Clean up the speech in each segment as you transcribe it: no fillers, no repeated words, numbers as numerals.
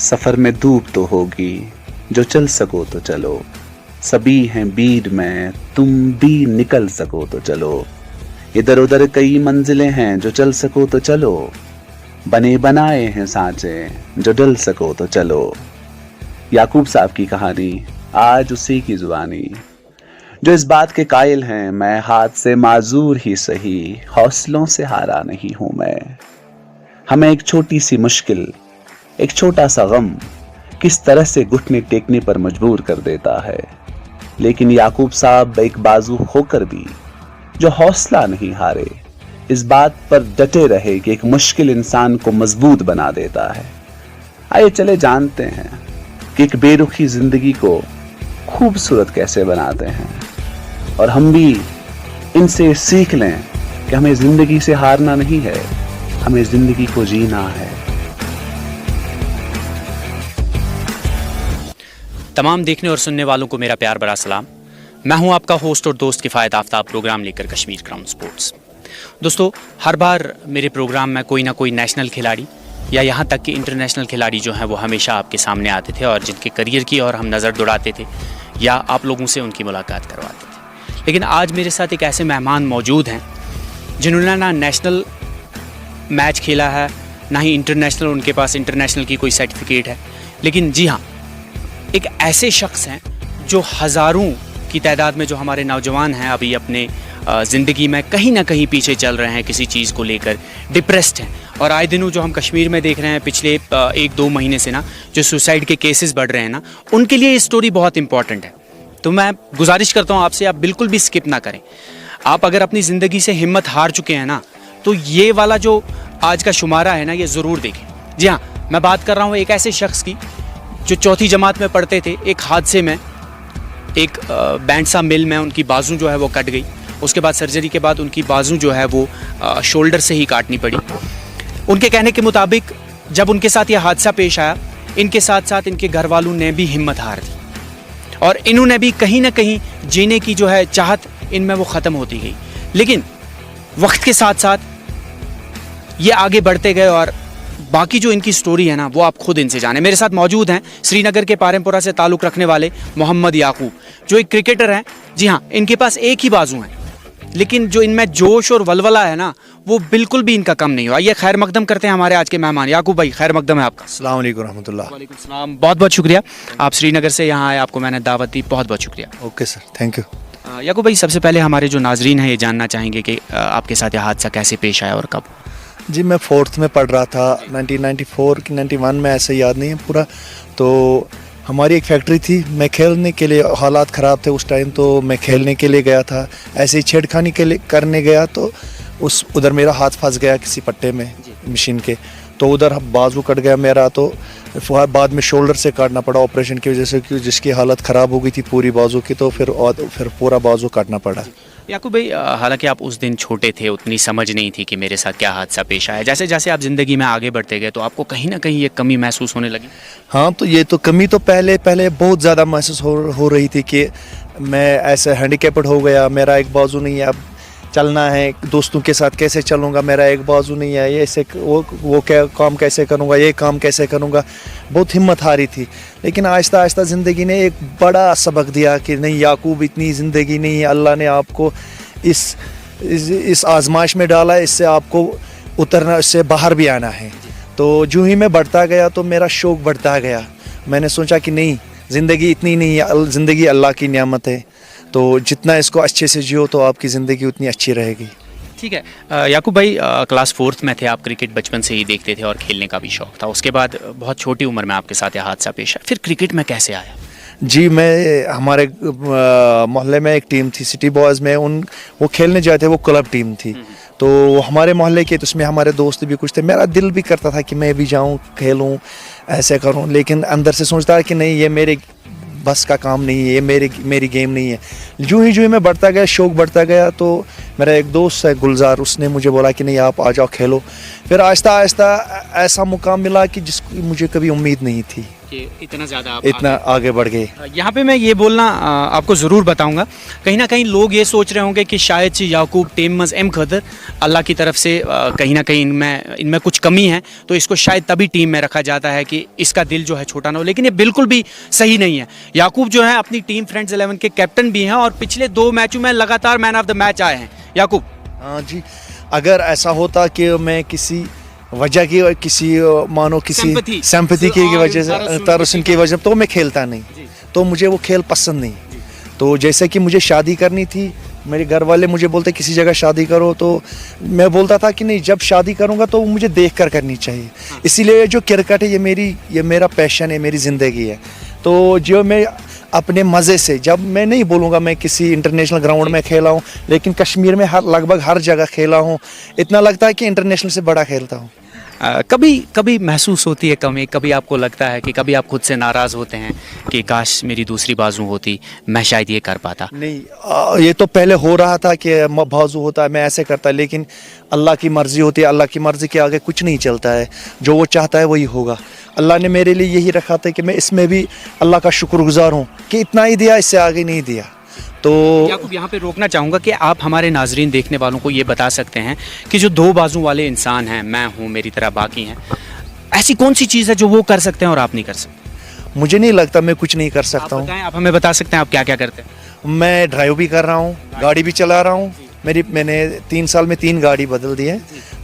सफ़र में धूप तो होगी, जो चल सको तो चलो, सभी हैं भीड़ में, तुम भी निकल सको तो चलो, इधर उधर कई मंजिलें हैं, जो चल सको तो चलो, बने बनाए हैं सांचे, जो डल सको तो चलो। याकूब साहब की कहानी, आज उसी की जुबानी, जो इस बात के कायल हैं, मैं हाथ से माजूर ही सही, हौसलों से हारा नहीं हूं मैं। हमें एक छोटी सी मुश्किल, एक छोटा सा गम किस तरह से घुटने टेकने पर मजबूर कर देता है, लेकिन याकूब साहब एक बाजू होकर भी जो हौसला नहीं हारे, इस बात पर डटे रहे कि एक मुश्किल इंसान को मजबूत बना देता है। आइए चले जानते हैं कि एक बेरुखी जिंदगी को खूबसूरत कैसे बनाते हैं, और हम भी इनसे सीख लें कि हमें जिंदगी से हारना नहीं है, हमें जिंदगी को जीना है। तमाम देखने और सुनने वालों को मेरा प्यार भरा सलाम। मैं हूं आपका होस्ट और दोस्त किफ़ायत आफ्ताब, प्रोग्राम लेकर कश्मीर क्राउन स्पोर्ट्स। दोस्तों, हर बार मेरे प्रोग्राम में कोई ना कोई नेशनल खिलाड़ी या यहाँ तक कि इंटरनेशनल खिलाड़ी जो हैं वो हमेशा आपके सामने आते थे और जिनके करियर की और हम नज़र दौड़ाते थे या आप लोगों से उनकी मुलाकात करवाते थे। लेकिन आज मेरे साथ एक ऐसे मेहमान मौजूद हैं जिन्होंने ना नेशनल मैच खेला है, ना ही इंटरनेशनल उनके पास इंटरनेशनल की कोई सर्टिफिकेट है, लेकिन जी हाँ, एक ऐसे शख्स हैं जो हज़ारों की तादाद में जो हमारे नौजवान हैं अभी अपने ज़िंदगी में कहीं ना कहीं पीछे चल रहे हैं, किसी चीज़ को लेकर डिप्रेस्ड हैं। और आए दिनों जो हम कश्मीर में देख रहे हैं पिछले 1-2 महीने से ना, जो सुसाइड के केसेस बढ़ रहे हैं ना, उनके लिए ये स्टोरी बहुत इंपॉर्टेंट है। तो मैं गुजारिश करता हूँ आपसे, आप बिल्कुल भी स्किप ना करें। आप अगर अपनी ज़िंदगी से हिम्मत हार चुके हैं ना, तो ये वाला जो आज का शुमारा है ना, ये ज़रूर देखें। जी हाँ, मैं बात कर रहा हूँ एक ऐसे शख्स की जो चौथी जमात में पढ़ते थे, एक हादसे में एक बैंडसा मिल में उनकी बाजू जो है वो कट गई। उसके बाद सर्जरी के बाद उनकी बाजू जो है वो शोल्डर से ही काटनी पड़ी। उनके कहने के मुताबिक जब उनके साथ ये हादसा पेश आया, इनके साथ साथ इनके घर वालों ने भी हिम्मत हार दी और इन्होंने भी कहीं ना कहीं जीने की जो है चाहत इनमें वो ख़त्म होती गई। लेकिन वक्त के साथ साथ ये आगे बढ़ते गए और बाकी जो इनकी स्टोरी है ना, वो आप खुद इनसे जाने। मेरे साथ मौजूद हैं श्रीनगर के पारेमपुरा से ताल्लुक़ रखने वाले मोहम्मद याकूब, जो एक क्रिकेटर हैं। जी हाँ, इनके पास एक ही बाजू है, लेकिन जो इनमें जोश और वलवला है ना, वो बिल्कुल भी इनका कम नहीं हुआ। ये खैर मकदम करते हैं हमारे आज के मेहमान। याकूब भाई, खैर मकदम है आपका। अस्सलाम वालेकुम रहमतुल्लाह। वालेकुम सलाम, बहुत बहुत शुक्रिया। आप श्रीनगर से यहाँ आए, आपको मैंने दावत दी, बहुत बहुत शुक्रिया। Okay sir, thank you. Yakub भाई, सबसे पहले हमारे जो नाजरीन हैं ये जानना चाहेंगे कि आपके साथ यह हादसा कैसे पेश आया और कब? जी, मैं 4th में पढ़ रहा था, 1994 कि 91 में, ऐसे याद नहीं है पूरा। तो हमारी एक फैक्ट्री थी, मैं खेलने के लिए, हालात ख़राब थे उस टाइम, तो मैं खेलने के लिए गया था। ऐसे ही छेड़खानी के लिए करने गया तो उधर मेरा हाथ फंस गया किसी पट्टे में मशीन के, तो उधर बाजू कट गया मेरा। तो बाद में शोल्डर से काटना पड़ा ऑपरेशन की वजह से, कि जिसकी हालत ख़राब हो गई थी पूरी बाजू की, तो फिर पूरा बाजू काटना पड़ा। याकूब भाई, हालांकि आप उस दिन छोटे थे, उतनी समझ नहीं थी कि मेरे साथ क्या हादसा पेश आया। जैसे जैसे आप ज़िंदगी में आगे बढ़ते गए तो आपको कहीं ना कहीं ये कमी महसूस होने लगी? हाँ, तो ये तो कमी तो पहले बहुत ज़्यादा महसूस हो रही थी कि मैं ऐसे हैंडीकैप्ड हो गया, मेरा एक बाजू नहीं है, अब चलना है दोस्तों के साथ कैसे चलूँगा, मेरा एक बाजू नहीं है, ये ऐसे वो क्या काम कैसे करूँगा, ये काम कैसे करूँगा। बहुत हिम्मत हारी थी। लेकिन आहिस्ता आहिस्ता ज़िंदगी ने एक बड़ा सबक दिया कि नहीं याकूब, इतनी ज़िंदगी नहीं है, अल्लाह ने आपको इस आजमाइश में डाला, इससे आपको उतरना, इससे बाहर भी आना है। तो जो ही मैं बढ़ता गया तो मेरा शौक़ बढ़ता गया। मैंने सोचा कि नहीं, ज़िंदगी इतनी नहीं है, ज़िंदगी अल्लाह की नियामत है, तो जितना इसको अच्छे से जियो तो आपकी ज़िंदगी उतनी अच्छी रहेगी। ठीक है याकूब भाई, क्लास 4th में थे आप, क्रिकेट बचपन से ही देखते थे और खेलने का भी शौक़ था। उसके बाद बहुत छोटी उम्र में आपके साथ यह हादसा पेश आया, फिर क्रिकेट में कैसे आया? जी, मैं हमारे मोहल्ले में एक टीम थी सिटी बॉयज़ में, वो खेलने जाते थे, वो क्लब टीम थी, तो वो हमारे मोहल्ले के, तो उसमें हमारे दोस्त भी कुछ थे। मेरा दिल भी करता था कि मैं भी जाऊं, खेलूं, ऐसे करूं, लेकिन अंदर से सोचता कि नहीं, ये मेरे बस का काम नहीं है, ये मेरी गेम नहीं है। जो ही मैं बढ़ता गया, शौक़ बढ़ता गया, तो मेरा एक दोस्त है गुलजार, उसने मुझे बोला कि नहीं आप आ जाओ खेलो। फिर आहिस्ता आहिस्ता ऐसा मुकाम मिला कि जिसकी मुझे कभी उम्मीद नहीं थी। कि इतना ज़्यादा आप इतना आगे बढ़ गए। यहाँ पे मैं ये बोलना आपको ज़रूर बताऊंगा, कहीं ना कहीं लोग ये सोच रहे होंगे कि शायद से याकूब टेमस एम खदर अल्लाह की तरफ से कहीं ना कहीं इनमें कुछ कमी है, तो इसको शायद तभी टीम में रखा जाता है कि इसका दिल जो है छोटा ना हो, लेकिन ये बिल्कुल भी सही नहीं है। याकूब जो है अपनी टीम फ्रेंड्स 11 के कैप्टन भी हैं और पिछले 2 मैचों में लगातार मैन ऑफ द मैच आए हैं। याकूब, हाँ जी, अगर ऐसा होता कि मैं किसी वजह की, किसी मानो किसी सिंपैथी की वजह से, तारुसन की वजह, तो मैं खेलता नहीं, तो मुझे वो खेल पसंद नहीं। तो जैसे कि मुझे शादी करनी थी, मेरे घर वाले मुझे बोलते किसी जगह शादी करो, तो मैं बोलता था कि नहीं, जब शादी करूँगा तो मुझे देख कर करनी चाहिए। इसीलिए जो क्रिकेट है ये मेरा पैशन है, मेरी ज़िंदगी है। तो जो मैं अपने मज़े से, जब मैं नहीं बोलूँगा मैं किसी इंटरनेशनल ग्राउंड में खेला हूँ, लेकिन कश्मीर में लगभग हर जगह खेला हूँ। इतना लगता है कि इंटरनेशनल से बड़ा खेलता हूँ। कभी महसूस होती है कमी, कभी आपको लगता है कि कभी आप खुद से नाराज़ होते हैं कि काश मेरी दूसरी बाजू होती, मैं शायद ये कर पाता? नहीं, ये तो पहले हो रहा था कि बाजू होता है, मैं ऐसे करता, लेकिन अल्लाह की मर्ज़ी होती है, अल्लाह की मर्ज़ी के आगे कुछ नहीं चलता है, जो वो चाहता है वही होगा। अल्लाह ने मेरे लिए यही रखा था कि मैं इसमें भी अल्लाह का शुक्रगुजार हूँ कि इतना ही दिया, इससे आगे नहीं दिया। तो याकूब, यहाँ पे रोकना चाहूँगा कि आप हमारे नाजरीन देखने वालों को ये बता सकते हैं कि जो 2 बाजू वाले इंसान हैं, मैं हूँ, मेरी तरह बाकी हैं, ऐसी कौन सी चीज़ है जो वो कर सकते हैं और आप नहीं कर सकते? मुझे नहीं लगता मैं कुछ नहीं कर सकता हूँ। आप हमें बता सकते हैं आप क्या क्या करते हैं? मैं ड्राइव भी कर रहा हूँ, गाड़ी भी चला रहा हूँ। मैंने 3 साल में 3 गाड़ी बदल दी है।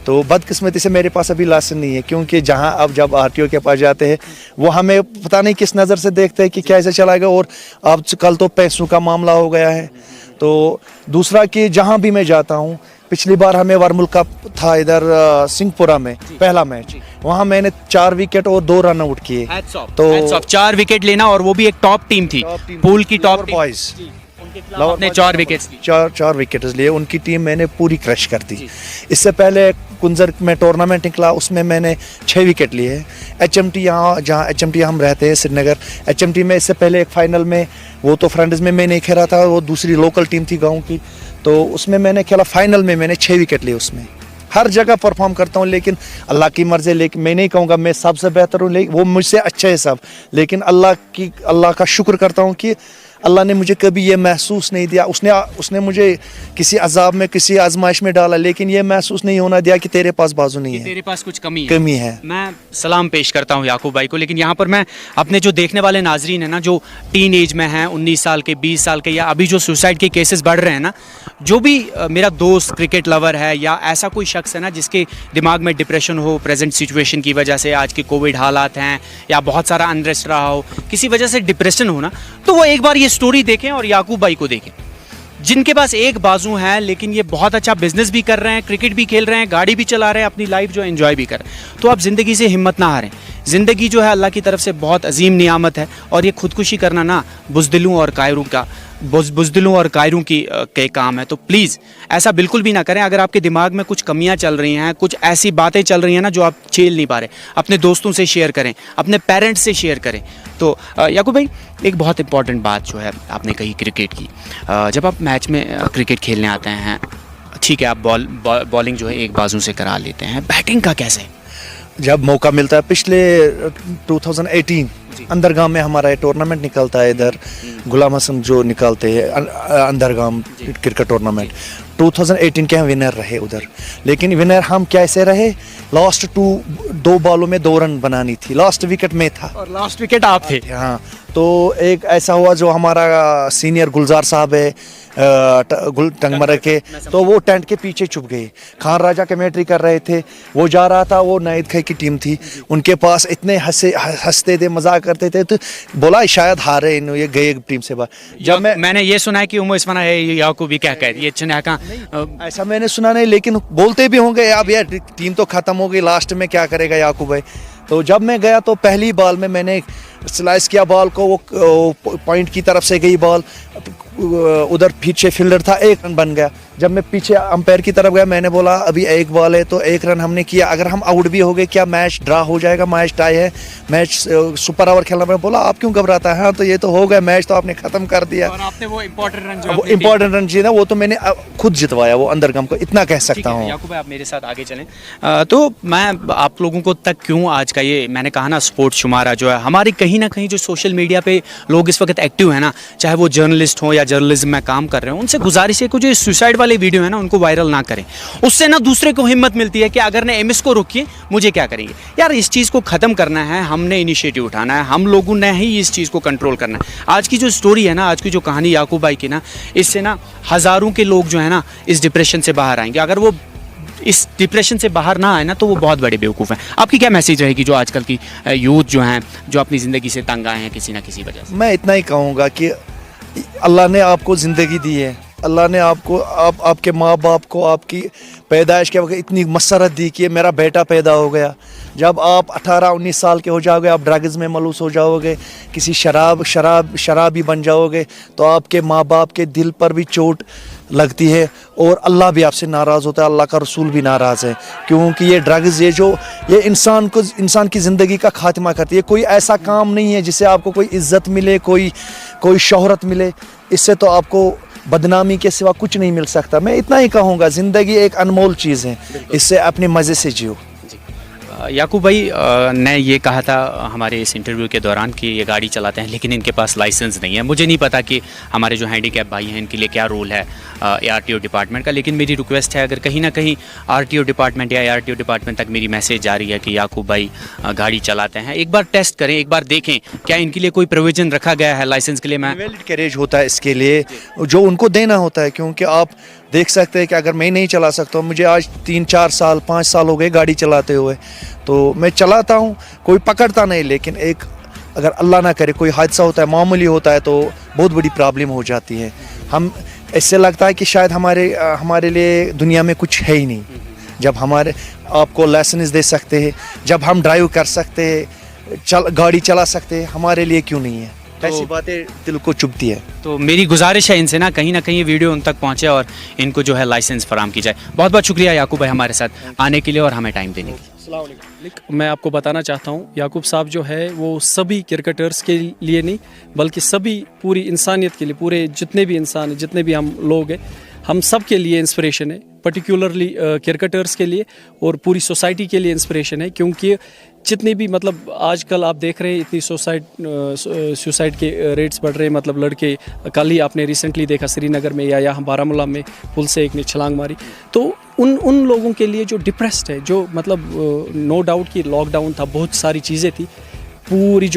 तो बदकिस्मती से मेरे पास अभी लाइसेंस नहीं है, क्योंकि जहाँ अब जब RTO के पास जाते हैं वो हमें पता नहीं किस नज़र से देखते हैं कि कैसे चलाएगा, और अब कल तो पैसों का मामला हो गया है। तो दूसरा कि जहाँ भी मैं जाता हूँ, पिछली बार हमें वर्मुल कप था इधर सिंहपुरा में, पहला मैच, वहाँ मैंने 4 विकेट और 2 रन आउट किए। तो 4 विकेट लेना, और वो भी एक टॉप टीम थी, पूल की टॉप बॉयज, आपने 4 विकेट्स लिए। 4 विकेट्स लिए, उनकी टीम मैंने पूरी क्रश कर दी। इससे पहले कुंजर में टूर्नामेंट निकला, उसमें मैंने 6 विकेट लिए। HMT यहाँ, जहाँ HMT हम रहते हैं श्रीनगर, HMT में इससे पहले एक फाइनल में, वो तो फ्रेंड्स में मैं नहीं खेला था, वो दूसरी लोकल टीम थी गाँव की, तो उसमें मैंने खेला। फाइनल में मैंने 6 विकेट लिए। उसमें हर जगह परफॉर्म करता हूँ, लेकिन अल्लाह की मर्ज़ी। लेकिन मैं नहीं कहूँगा मैं सबसे बेहतर हूँ, लेकिन वो मुझसे अच्छे है सब, लेकिन अल्लाह का शुक्र करता हूँ कि अल्लाह ने मुझे कभी ये महसूस नहीं दिया। उसने मुझे किसी अजाब में, किसी आजमाइश में डाला, लेकिन ये महसूस नहीं होना दिया कि तेरे पास बाजू नहीं है, तेरे पास कुछ कमी है। मैं सलाम पेश करता हूँ याकूब भाई को, लेकिन यहाँ पर मैं अपने जो देखने वाले नाजरीन हैं ना, जो टीन एज में हैं, 19 साल के, 20 साल के, या अभी जो सुसाइड के केसेस बढ़ रहे हैं ना, जो भी मेरा दोस्त क्रिकेट लवर है या ऐसा कोई शख्स है ना जिसके दिमाग में डिप्रेशन हो प्रेजेंट सिचुएशन की वजह से, आज के कोविड हालात हैं, या बहुत सारा अनरेस्ट रहा हो, किसी वजह से डिप्रेशन हो ना, तो वो एक बार ये स्टोरी देखें और याकूब भाई को देखें, जिनके पास एक बाजू है, लेकिन ये बहुत अच्छा बिजनेस भी कर रहे हैं, क्रिकेट भी खेल रहे हैं, गाड़ी भी चला रहे हैं, अपनी लाइफ जो एंजॉय भी कर रहे हैं। तो आप ज़िंदगी से हिम्मत ना हारें। ज़िंदगी जो है अल्लाह की तरफ से बहुत अजीम नियामत है, और ये खुदकुशी करना ना बुज़दिलों और कायरों के काम है। तो प्लीज़ ऐसा बिल्कुल भी ना करें। अगर आपके दिमाग में कुछ कमियां चल रही हैं, कुछ ऐसी बातें चल रही हैं ना जो आप झेल नहीं पा रहे, अपने दोस्तों से शेयर करें, अपने पेरेंट्स से शेयर करें। तो याकूब भाई, एक बहुत इंपॉर्टेंट बात जो है आपने कही क्रिकेट की, जब आप मैच में क्रिकेट खेलने आते हैं, ठीक है, आप बॉलिंग जो है एक बाजू से करा लेते हैं, बैटिंग का कैसे? जब मौका मिलता है, पिछले 2018 अंदरगाम में हमारा टूर्नामेंट निकलता है, इधर गुलाम हसन जो निकालते हैं अंदरगाम क्रिकेट टूर्नामेंट, 2018 के हम विनर रहे उधर। लेकिन विनर हम कैसे रहे, लास्ट 2 बॉलों में 2 रन बनानी थी, लास्ट विकेट में था, और लास्ट विकेट आप थे। हाँ, तो एक ऐसा हुआ, जो हमारा सीनियर गुलजार साहब है टंगमर के, तो वो टेंट के पीछे छुप गए। खान राजा कमेंट्री कर रहे थे, वो जा रहा था, वो नाइद खाई की टीम थी, उनके पास इतने हंसते थे, मजाक करते थे, तो बोला शायद हारे ये गए टीम से बाहर। जब मैंने ये सुना है कि उमो इसमाना है याकूब भी क्या कहती है, ऐसा मैंने सुना नहीं, लेकिन बोलते भी होंगे अब यार टीम तो खत्म हो गई, लास्ट में क्या करेगा याकूब भाई। तो जब मैं गया तो पहली बॉल में मैंने स्लाइस किया बॉल को, वो पॉइंट की तरफ से गई बॉल, उधर पीछे फील्डर था, 1 रन बन गया। जब मैं पीछे अंपायर की तरफ गया, मैंने बोला अभी एक बॉल है तो 1 रन हमने किया, अगर हम आउट भी हो गए क्या मैच ड्रा हो जाएगा, मैच टाई है, मैच सुपर ओवर खेलना। मैं बोला आप क्यों घबराता है, हाँ तो ये तो हो गया, मैच तो आपने खत्म कर दिया। और आपने वो इंपॉर्टेंट रन वो इंपॉर्टेंट रन जीता वो तो मैंने खुद जितवाया वो अंदर गम को, इतना कह सकता हूँ। याकूब भाई आप मेरे साथ आगे चलें। तो मैं आप लोगों को तक क्यों आज का ये मैंने कहा ना स्पोर्ट्स शुमारा जो है हमारी कहीं ना कहीं जो सोशल मीडिया पे लोग इस वक्त एक्टिव है ना, चाहे वो जर्नलिस्ट हो या जर्नलिज्म में काम कर रहे हो, उनसे गुजारिश है कि जो सुसाइड वाले वीडियो है ना उनको वायरल ना करें। उससे ना दूसरे को हिम्मत मिलती है कि अगर ने एमएस को रोकिए मुझे क्या करेंगे। यार इस चीज़ को ख़त्म करना है, हमने इनिशिएटिव उठाना है, हम लोगों ने ही इस चीज़ को कंट्रोल करना है। आज की जो स्टोरी है ना, आज की जो कहानी याकूब भाई की ना, इससे ना हज़ारों के लोग जो है ना इस डिप्रेशन से बाहर आएंगे। अगर वो इस डिप्रेशन से बाहर ना आए ना तो वो बहुत बड़े बेवकूफ़ हैं। आपकी क्या मैसेज रहेगी जो आजकल की यूथ जो हैं जो अपनी ज़िंदगी से तंग आए हैं किसी ना किसी वजह से? मैं इतना ही कहूँगा कि अल्लाह ने आपको ज़िंदगी दी है, अल्लाह ने आपको आपके माँ बाप को आपकी पैदाइश के वक्त इतनी मसरत दी कि मेरा बेटा पैदा हो गया। जब आप 18-19 साल के हो जाओगे आप ड्रग्स में मलूस हो जाओगे, किसी शराबी बन जाओगे तो आपके माँ बाप के दिल पर भी चोट लगती है और अल्लाह भी आपसे नाराज़ होता है, अल्लाह का रसूल भी नाराज़ है, क्योंकि ये ड्रग्स ये इंसान की ज़िंदगी का खात्मा करती है। कोई ऐसा काम नहीं है जिससे आपको कोई इज़्ज़त मिले, कोई शोहरत मिले, इससे तो आपको बदनामी के सिवा कुछ नहीं मिल सकता। मैं इतना ही कहूँगा ज़िंदगी एक अनमोल चीज़ है, इससे अपने मज़े से जियो। याकूब भाई ने ये कहा था हमारे इस इंटरव्यू के दौरान कि ये गाड़ी चलाते हैं लेकिन इनके पास लाइसेंस नहीं है। मुझे नहीं पता कि हमारे जो हैंडीकैप भाई हैं इनके लिए क्या रोल है ARTO डिपार्टमेंट का, लेकिन मेरी रिक्वेस्ट है अगर कहीं ना कहीं RTO डिपार्टमेंट या ARTO डिपार्टमेंट तक मेरी मैसेज जा रही है कि याकूब भाई गाड़ी चलाते हैं, एक बार टेस्ट करें, एक बार देखें क्या इनके लिए कोई प्रोविज़न रखा गया है लाइसेंस के लिए। मैं वैलिड कैरेज होता है इसके लिए जो उनको देना होता है, क्योंकि आप देख सकते हैं कि अगर मैं नहीं चला सकता हूँ, मुझे आज 3-4 साल 5 साल हो गए गाड़ी चलाते हुए, तो मैं चलाता हूँ, कोई पकड़ता नहीं, लेकिन एक अगर अल्लाह ना करे कोई हादसा होता है, मामूली होता है, तो बहुत बड़ी प्रॉब्लम हो जाती है। हम इससे लगता है कि शायद हमारे लिए दुनिया में कुछ है ही नहीं। जब आपको लाइसेंस दे सकते हैं, जब हम ड्राइव कर सकते हैं, गाड़ी चला सकते हैं, हमारे लिए क्यों नहीं है? ऐसी बातें दिल को चुभती है। तो मेरी गुजारिश है इनसे ना कहीं ये वीडियो उन तक पहुंचे और इनको जो है लाइसेंस फराम की जाए। बहुत बहुत शुक्रिया याकूब भाई हमारे साथ आने के लिए और हमें टाइम देने के लिए। मैं आपको बताना चाहता हूँ याकूब साहब जो है वो सभी क्रिकेटर्स के लिए नहीं बल्कि सभी पूरी इंसानियत के लिए, पूरे जितने भी इंसान हैं, जितने भी हम लोग हैं, हम सब के लिए इंस्पिरेशन है, पर्टिकुलरली क्रिकेटर्स के लिए और पूरी सोसाइटी के लिए इंस्पिरेशन है। क्योंकि जितनी भी मतलब आजकल आप देख रहे हैं इतनी सुसाइड के रेट्स बढ़ रहे हैं। मतलब लड़के, कल ही आपने रिसेंटली देखा श्रीनगर में या यहाँ बारामूला में पुल से एक ने छलांग मारी। तो उन लोगों के लिए जो डिप्रेस्ड है, जो मतलब नो डाउट कि लॉकडाउन था, बहुत सारी चीज़ें थी, पूरे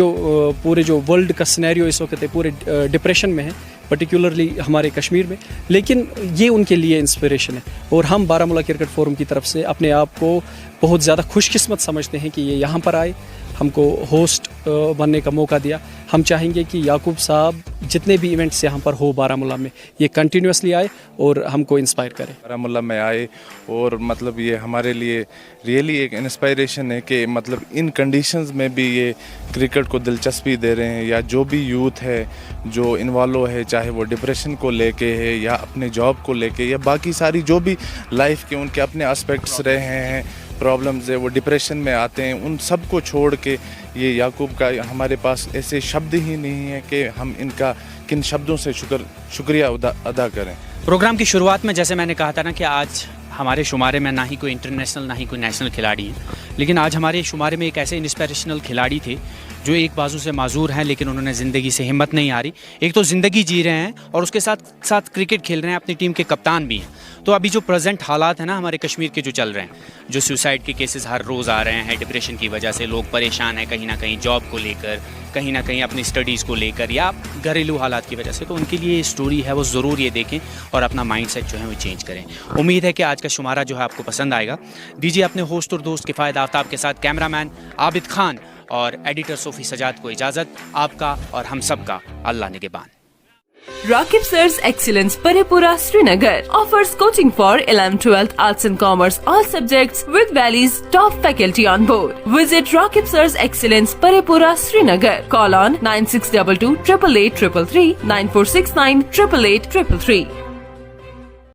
जो वर्ल्ड का सिनेरियो इस वक्त है पूरे डिप्रेशन में है, पर्टिकुलरली हमारे कश्मीर में, लेकिन ये उनके लिए इंस्पिरेशन है। और हम बारामूला क्रिकेट फोरम की तरफ से अपने आप को बहुत ज़्यादा खुशकिस्मत समझते हैं कि ये यहाँ पर आए, हमको होस्ट बनने का मौका दिया। हम चाहेंगे कि याकूब साहब जितने भी इवेंट्स यहाँ पर हो बारामूला में ये कंटिन्यूसली आए और हमको इंस्पायर करें। बारामूला में आए और मतलब ये हमारे लिए रियली एक इंस्पायरेशन है कि मतलब इन कंडीशंस में भी ये क्रिकेट को दिलचस्पी दे रहे हैं, या जो भी यूथ है जो इन्वॉल्व है, चाहे वो डिप्रेशन को लेके है या अपने जॉब को लेके या बाकी सारी जो भी लाइफ के उनके अपने एस्पेक्ट्स रहे हैं, प्रॉब्लम्स है, वो डिप्रेशन में आते हैं, उन सब को छोड़ के ये याकूब का हमारे पास ऐसे शब्द ही नहीं है कि हम इनका किन शब्दों से शुक्रिया अदा करें। प्रोग्राम की शुरुआत में जैसे मैंने कहा था ना कि आज हमारे शुमारे में ना ही कोई इंटरनेशनल ना ही कोई नेशनल खिलाड़ी हैं, लेकिन आज हमारे शुमारे में एक ऐसे इंस्पिरेशनल खिलाड़ी थे जो एक बाजू से माजूर हैं लेकिन उन्होंने ज़िंदगी से हिम्मत नहीं हारी। एक तो ज़िंदगी जी रहे हैं और उसके साथ साथ क्रिकेट खेल रहे हैं, अपनी टीम के कप्तान भी हैं। तो अभी जो प्रेजेंट हालात हैं ना हमारे कश्मीर के जो चल रहे हैं, जो सुसाइड के केसेस हर रोज़ आ रहे हैं, डिप्रेशन की वजह से लोग परेशान हैं, कहीं ना कहीं जॉब को लेकर, कहीं ना कहीं अपनी स्टडीज़ को लेकर या घरेलू हालात की वजह से, तो उनके लिए ये स्टोरी है वो ज़रूर ये देखें और अपना माइंडसेट जो है वो चेंज करें। उम्मीद है कि आज का शुमारा जो है आपको पसंद आएगा। दीजिए अपने होस्ट और दोस्त किफ़ायत आफ्ताब के साथ कैमरामैन आबिद खान और एडिटर सोफी सजाद को इजाज़त। आपका और हम सब का अल्लाह निगहबान। Rakib Sir's Excellence Parepura Srinagar offers coaching for 11th, 12th, Arts and Commerce, all subjects with Valley's top faculty on board. Visit Rakib Sir's Excellence Parepura Srinagar. Call on 9622 888 333 9469 888 333.